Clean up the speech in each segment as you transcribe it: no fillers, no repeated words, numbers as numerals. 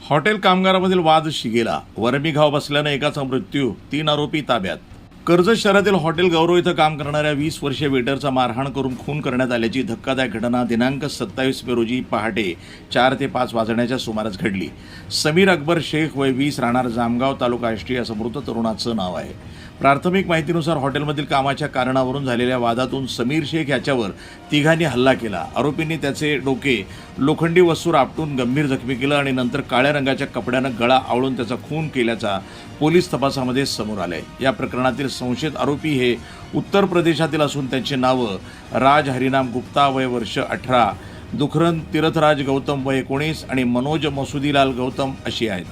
Hotel कामगारामधील वाद शिगेला. वरमी घाव बसल्यानं एकाचा मृत्यू, 3 आरोपी ताब्यात. कर्जत शहरातील हॉटेल गौरव इथं काम करणाऱ्या 20 वर्षीय वेटरचा मारहाण करून खून करण्यात आल्याची धक्कादायक घटना दिनांक 27 मे रोजी पहाटे 4 ते 5 वाजण्याच्या सुमारास घडली. समीर अकबर शेख वय 20 राहणार जामगाव तालुका आष्टी असं मृत तरुणाचं नाव आहे. प्राथमिक माहितीनुसार हॉटेलमधील कामाच्या कारणावरून झालेल्या वादातून समीर शेख याच्यावर तिघांनी हल्ला केला. आरोपींनी त्याचे डोके लोखंडी वस्तूवर आपटून गंभीर जखमी केलं आणि नंतर काळ्या रंगाच्या कपड्यानं गळा आवळून त्याचा खून केल्याचा पोलीस तपासामध्ये समोर आलंय. या प्रकरणातील संशयित आरोपी हे उत्तर प्रदेशातील असून त्यांची नावं राज हरिनाम गुप्ता वय वर्ष 18, दुखरन तीर्थराज गौतम वय 19 आणि मनोज मसुदीलाल गौतम अशी आहेत.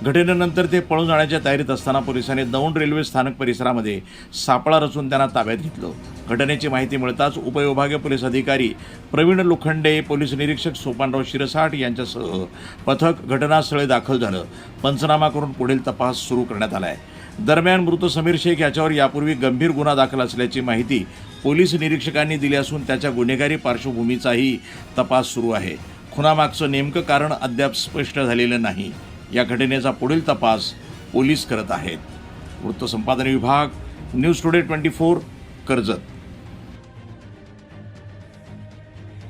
घटनेनंतर ते पळून जाण्याच्या तयारीत असताना पोलिसांनी दौंड रेल्वे स्थानक परिसरामध्ये सापळा रचून त्यांना ताब्यात घेतलं. घटनेची माहिती मिळताच उपविभागीय पोलीस अधिकारी प्रवीण लोखंडे, पोलीस निरीक्षक सोपानराव शिरसाट यांच्यासह पथक घटनास्थळी दाखल झालं. पंचनामा करून पुढील तपास सुरू करण्यात आला आहे. दरम्यान मृत समीर शेख याच्यावर यापूर्वी गंभीर गुन्हा दाखल असल्याची माहिती पोलीस निरीक्षकांनी दिली असून त्याच्या गुन्हेगारी पार्श्वभूमीचाही तपास सुरू आहे. खुनामागचं नेमकं कारण अद्याप स्पष्ट झालेलं नाही. या घटनेचा पुढील तपास पोलीस करत आहेत. वृत्तसंपादन विभाग, न्यूज टुडे 24, कर्जत.